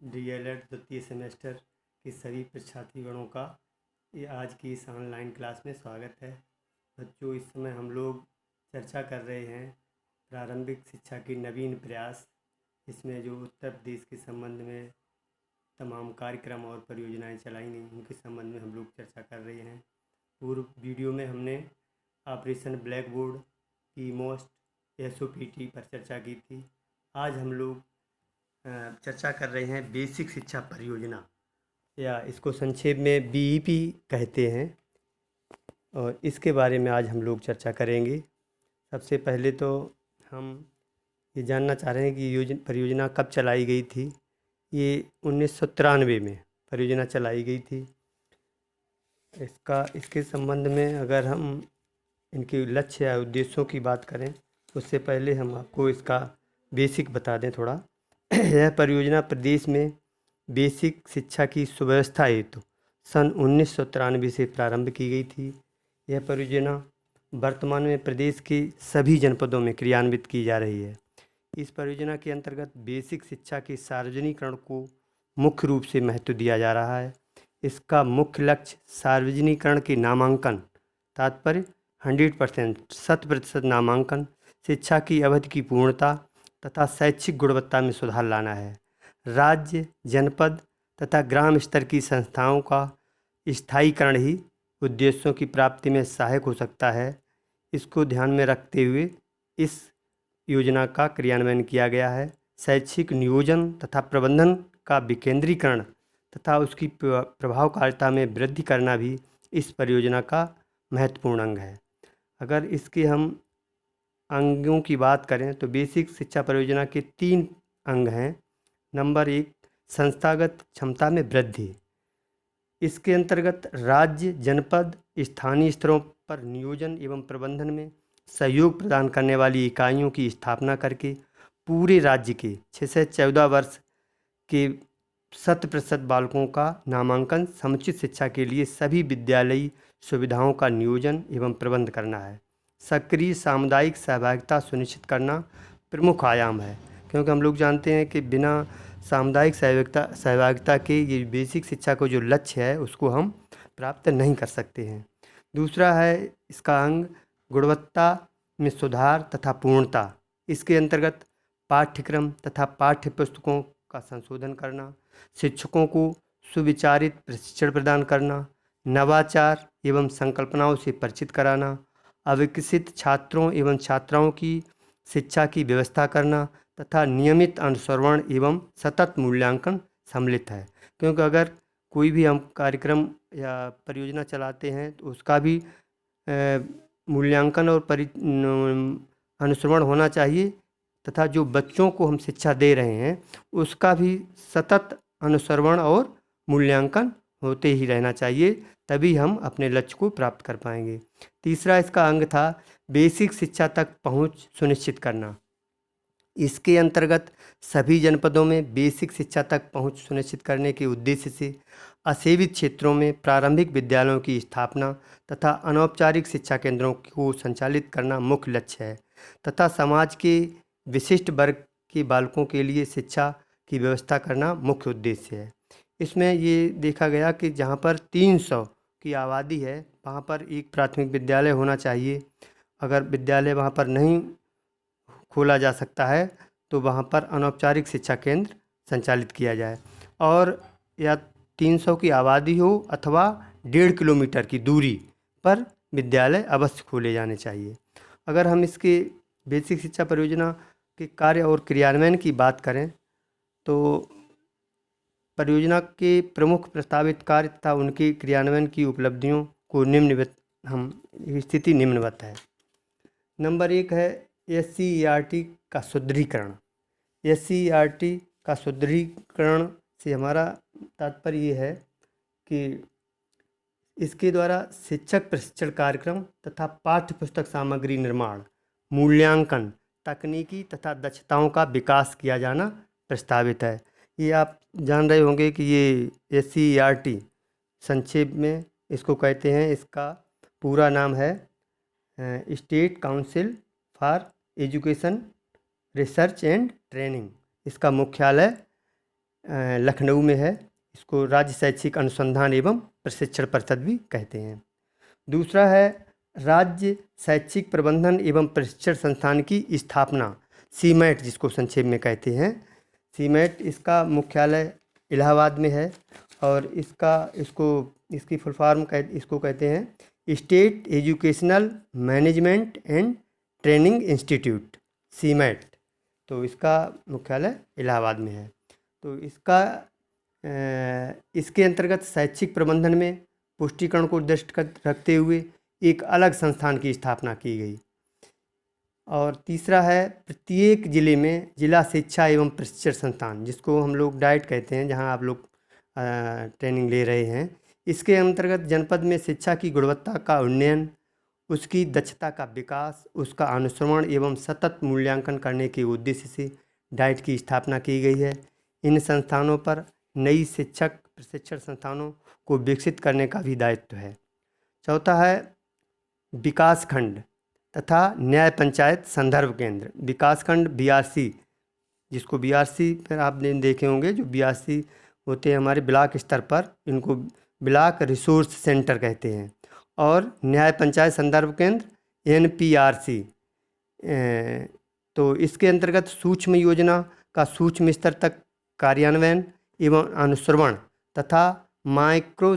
DElEd द्वितीय semester की सभी परीक्षार्थीगणों का ये आज की इस ऑनलाइन क्लास में स्वागत है। बच्चों, इस समय हम लोग चर्चा कर रहे हैं प्रारंभिक शिक्षा की नवीन प्रयास। इसमें जो उत्तर प्रदेश के संबंध में तमाम कार्यक्रम और परियोजनाएं चलाई गई उनके संबंध में हम लोग चर्चा कर रहे हैं। पूर्व वीडियो में हमने ऑपरेशन ब्लैक बोर्ड की मोस्ट एसओपीटी पर चर्चा की थी। आज हम लोग चर्चा कर रहे हैं बेसिक शिक्षा परियोजना, या इसको संक्षेप में बीईपी कहते हैं, और इसके बारे में आज हम लोग चर्चा करेंगे। सबसे पहले तो हम ये जानना चाह रहे हैं कि परियोजना कब चलाई गई थी। ये 1993 में परियोजना चलाई गई थी। इसके संबंध में अगर हम इनके लक्ष्य या उद्देश्यों की बात करें, उससे पहले हम आपको इसका बेसिक बता दें थोड़ा। यह परियोजना प्रदेश में बेसिक शिक्षा की सुव्यवस्था हेतु सन 1993 से प्रारंभ की गई थी। यह परियोजना वर्तमान में प्रदेश के सभी जनपदों में क्रियान्वित की जा रही है। इस परियोजना के अंतर्गत बेसिक शिक्षा के सार्वजनिकरण को मुख्य रूप से महत्व दिया जा रहा है। इसका मुख्य लक्ष्य सार्वजनिकरण के नामांकन, तात्पर्य 100% 100% नामांकन, शिक्षा की अवधि की पूर्णता तथा शैक्षिक गुणवत्ता में सुधार लाना है। राज्य, जनपद तथा ग्राम स्तर की संस्थाओं का स्थायीकरण ही उद्देश्यों की प्राप्ति में सहायक हो सकता है। इसको ध्यान में रखते हुए इस योजना का क्रियान्वयन किया गया है। शैक्षिक नियोजन तथा प्रबंधन का विकेंद्रीकरण तथा उसकी प्रभावकारिता में वृद्धि करना भी इस परियोजना का महत्वपूर्ण अंग है। अगर इसके हम अंगों की बात करें तो बेसिक शिक्षा परियोजना के 3 अंग हैं। नंबर 1, संस्थागत क्षमता में वृद्धि। इसके अंतर्गत राज्य, जनपद, स्थानीय स्तरों पर नियोजन एवं प्रबंधन में सहयोग प्रदान करने वाली इकाइयों की स्थापना करके पूरे राज्य के 6 से 14 वर्ष के 100% बालकों का नामांकन समुचित शिक्षा के लिए सभी विद्यालयी सुविधाओं का नियोजन एवं प्रबंध करना है। सक्रिय सामुदायिक सहभागिता सुनिश्चित करना प्रमुख आयाम है, क्योंकि हम लोग जानते हैं कि बिना सामुदायिक सहभागिता के ये बेसिक शिक्षा को जो लक्ष्य है उसको हम प्राप्त नहीं कर सकते हैं। दूसरा है इसका अंग गुणवत्ता में सुधार तथा पूर्णता। इसके अंतर्गत पाठ्यक्रम तथा पाठ्य पुस्तकों का संशोधन करना, शिक्षकों को सुविचारित प्रशिक्षण प्रदान करना, नवाचार एवं संकल्पनाओं से परिचित कराना, अविकसित छात्रों एवं छात्राओं की शिक्षा की व्यवस्था करना तथा नियमित अनुसरण एवं सतत मूल्यांकन सम्मिलित है। क्योंकि अगर कोई भी हम कार्यक्रम या परियोजना चलाते हैं तो उसका भी मूल्यांकन और अनुसरण होना चाहिए, तथा जो बच्चों को हम शिक्षा दे रहे हैं उसका भी सतत अनुसरण और मूल्यांकन होते ही रहना चाहिए, तभी हम अपने लक्ष्य को प्राप्त कर पाएंगे। तीसरा इसका अंग था बेसिक शिक्षा तक पहुंच सुनिश्चित करना। इसके अंतर्गत सभी जनपदों में बेसिक शिक्षा तक पहुंच सुनिश्चित करने के उद्देश्य से असेवित क्षेत्रों में प्रारंभिक विद्यालयों की स्थापना तथा अनौपचारिक शिक्षा केंद्रों को संचालित करना मुख्य लक्ष्य है, तथा समाज के विशिष्ट वर्ग के बालकों के लिए शिक्षा की व्यवस्था करना मुख्य उद्देश्य है। इसमें ये देखा गया कि जहाँ पर 300 की आबादी है वहाँ पर एक प्राथमिक विद्यालय होना चाहिए। अगर विद्यालय वहाँ पर नहीं खोला जा सकता है तो वहाँ पर अनौपचारिक शिक्षा केंद्र संचालित किया जाए, और या 300 की आबादी हो अथवा 1.5 किलोमीटर की दूरी पर विद्यालय अवश्य खोले जाने चाहिए। अगर हम इसके बेसिक शिक्षा परियोजना के कार्य और क्रियान्वयन की बात करें तो परियोजना के प्रमुख प्रस्तावित कार्य तथा उनके क्रियान्वयन की उपलब्धियों को स्थिति निम्नवत है। नंबर 1 है SCERT का सुदृढ़ीकरण। SCERT का सुदृढ़ीकरण से हमारा तात्पर्य ये है कि इसके द्वारा शिक्षक प्रशिक्षण कार्यक्रम तथा पाठ्य पुस्तक सामग्री निर्माण, मूल्यांकन, तकनीकी तथा दक्षताओं का विकास किया जाना प्रस्तावित है। ये आप जान रहे होंगे कि ये SCERT संक्षेप में इसको कहते हैं। इसका पूरा नाम है state council for education research and training. इसका मुख्यालय लखनऊ में है। इसको राज्य शैक्षिक अनुसंधान एवं प्रशिक्षण परिषद भी कहते हैं। दूसरा है राज्य शैक्षिक प्रबंधन एवं प्रशिक्षण संस्थान की स्थापना, सीमैट जिसको संक्षेप में कहते हैं। सीमैट इसका मुख्यालय इलाहाबाद में है और इसकी फुल फॉर्म इसको कहते हैं state educational management and training institute, CMAT. तो इसका मुख्यालय इलाहाबाद में है। तो इसके अंतर्गत शैक्षिक प्रबंधन में पुष्टिकरण को दृष्टि रखते हुए एक अलग संस्थान की स्थापना की गई। और तीसरा है प्रत्येक जिले में जिला शिक्षा एवं प्रशिक्षण संस्थान, जिसको हम लोग डाइट कहते हैं, जहां आप लोग ट्रेनिंग ले रहे हैं। इसके अंतर्गत जनपद में शिक्षा की गुणवत्ता का उन्नयन, उसकी दक्षता का विकास, उसका अनुश्रवण एवं सतत मूल्यांकन करने के उद्देश्य से डाइट की स्थापना की गई है। इन संस्थानों पर नई शिक्षक प्रशिक्षण संस्थानों को विकसित करने का भी दायित्व है। चौथा है विकास खंड तथा न्याय पंचायत संदर्भ केंद्र। विकास खंड बीआरसी, जिसको बीआरसी पर आपने देखे होंगे, जो बीआरसी होते हैं हमारे ब्लॉक स्तर पर, इनको ब्लॉक रिसोर्स सेंटर कहते हैं। और न्याय पंचायत संदर्भ केंद्र एनपीआरसी। तो इसके अंतर्गत सूक्ष्म योजना का सूक्ष्म स्तर तक कार्यान्वयन एवं अनुश्रवण तथा मैक्रो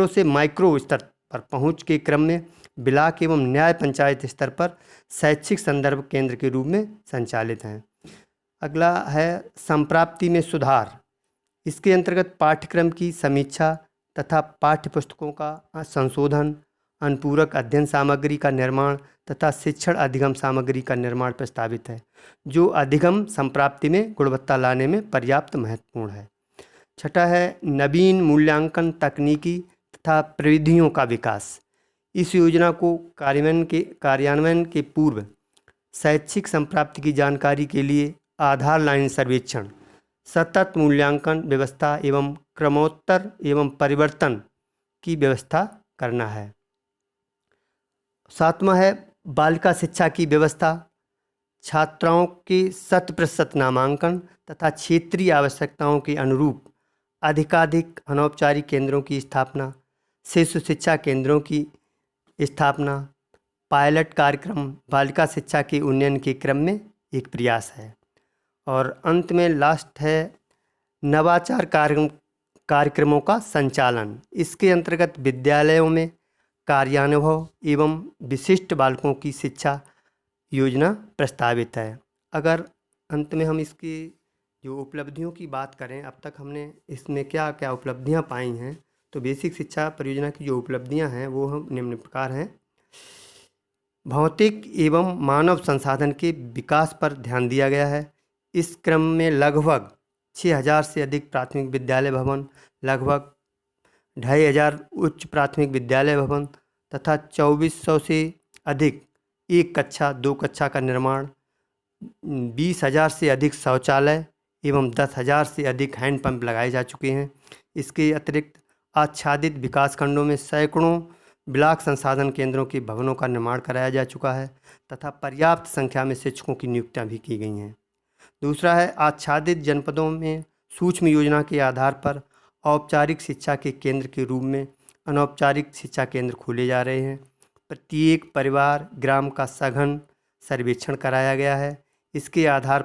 से माइक्रो स्तर पर पहुंच के क्रम में ब्लॉक एवं न्याय पंचायत स्तर पर शैक्षिक संदर्भ केंद्र के रूप में संचालित हैं। अगला है संप्राप्ति में सुधार। इसके अंतर्गत पाठ्यक्रम की समीक्षा तथा पाठ्य पुस्तकों का संशोधन, अनुपूरक अध्ययन सामग्री का निर्माण तथा शिक्षण अधिगम सामग्री का निर्माण प्रस्तावित है, जो अधिगम संप्राप्ति में गुणवत्ता लाने में पर्याप्त महत्वपूर्ण है। छठा है नवीन मूल्यांकन तकनीकी तथा प्रविधियों का विकास। इस योजना को कार्यान्वयन के पूर्व शैक्षिक संप्राप्ति की जानकारी के लिए आधार लाइन सर्वेक्षण, सतत मूल्यांकन व्यवस्था एवं क्रमोत्तर एवं परिवर्तन की व्यवस्था करना है। सातवां है बालिका शिक्षा की व्यवस्था। छात्राओं के 100% नामांकन तथा क्षेत्रीय आवश्यकताओं के अनुरूप अधिकाधिक अनौपचारिक केंद्रों की स्थापना, शिशु शिक्षा केंद्रों की स्थापना, पायलट कार्यक्रम बालिका शिक्षा के उन्नयन के क्रम में एक प्रयास है। और अंत में लास्ट है नवाचार कार्यक्रमों का संचालन। इसके अंतर्गत विद्यालयों में कार्यानुभव एवं विशिष्ट बालकों की शिक्षा योजना प्रस्तावित है। अगर अंत में हम इसकी जो उपलब्धियों की बात करें, अब तक हमने इसमें क्या क्या उपलब्धियां पाई हैं, तो बेसिक शिक्षा परियोजना की जो उपलब्धियां हैं वो हम निम्न प्रकार हैं। भौतिक एवं मानव संसाधन के विकास पर ध्यान दिया गया है। इस क्रम में लगभग 6000 से अधिक प्राथमिक विद्यालय भवन, लगभग 2500 उच्च प्राथमिक विद्यालय भवन तथा 2400 से अधिक एक कक्षा 2 कक्षा का निर्माण, 20,000 से अधिक शौचालय एवं 10,000 से अधिक हैंडपंप लगाए जा चुके हैं। इसके अतिरिक्त आच्छादित विकास खंडों में सैकड़ों ब्लॉक संसाधन केंद्रों के भवनों का निर्माण कराया जा चुका है तथा पर्याप्त संख्या में शिक्षकों की नियुक्तियां भी की गई हैं। दूसरा है आच्छादित जनपदों में सूक्ष्म योजना के आधार पर औपचारिक शिक्षा के केंद्र के रूप में अनौपचारिक शिक्षा केंद्र खोले जा रहे हैं। प्रत्येक परिवार ग्राम का सघन सर्वेक्षण कराया गया है। इसके आधार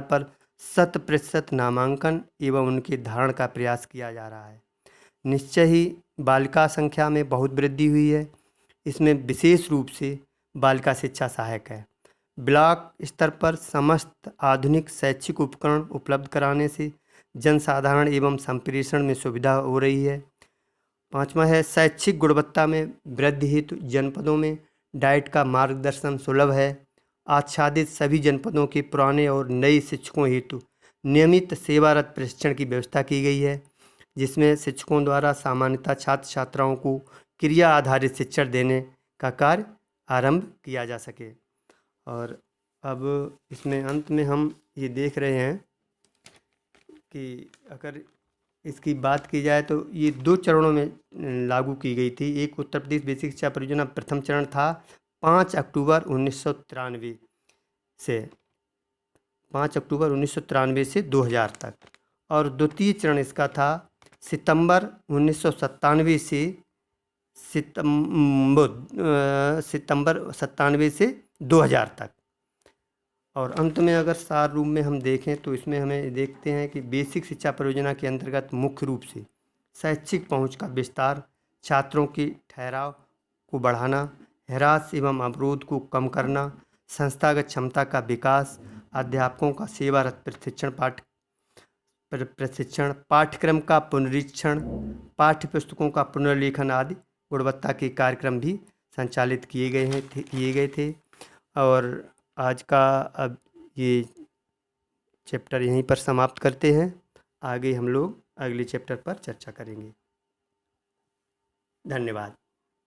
पर 100% नामांकन एवं उनके धारण का प्रयास किया जा रहा है। निश्चय ही बालिका संख्या में बहुत वृद्धि हुई है। इसमें विशेष रूप से बालिका शिक्षा सहायक है। ब्लॉक स्तर पर समस्त आधुनिक शैक्षिक उपकरण उपलब्ध कराने से जनसाधारण एवं संप्रेषण में सुविधा हो रही है। पांचवा है शैक्षिक गुणवत्ता में वृद्धि हेतु जनपदों में डाइट का मार्गदर्शन सुलभ है। आच्छादित सभी जनपदों के पुराने और नए शिक्षकों हेतु नियमित सेवारत प्रशिक्षण की व्यवस्था की गई है, जिसमें शिक्षकों द्वारा सामान्यतः छात्र छात्राओं को क्रिया आधारित शिक्षण देने का कार्य आरंभ किया जा सके। और अब इसमें अंत में हम ये देख रहे हैं कि अगर इसकी बात की जाए तो ये 2 चरणों में लागू की गई थी। एक उत्तर प्रदेश बेसिक शिक्षा परियोजना प्रथम चरण था 5 अक्टूबर 1993 से 5 अक्टूबर 1993 से 2000 तक। और द्वितीय चरण इसका था सितंबर 1997 से सितंबर 97 से 2000 तक। और अंत में अगर सार रूप में हम देखें तो इसमें हमें देखते हैं कि बेसिक शिक्षा परियोजना के अंतर्गत मुख्य रूप से शैक्षिक पहुंच का विस्तार, छात्रों की ठहराव को बढ़ाना, ह्रास एवं अवरोध को कम करना, संस्थागत क्षमता का विकास, अध्यापकों का सेवारत प्रशिक्षण, पाठ्यक्रम का पुनरीक्षण, पाठ्य पुस्तकों का पुनर्लेखन आदि गुणवत्ता के कार्यक्रम भी संचालित किए गए थे। और आज का अब ये चैप्टर यहीं पर समाप्त करते हैं। आगे हम लोग अगले चैप्टर पर चर्चा करेंगे। धन्यवाद।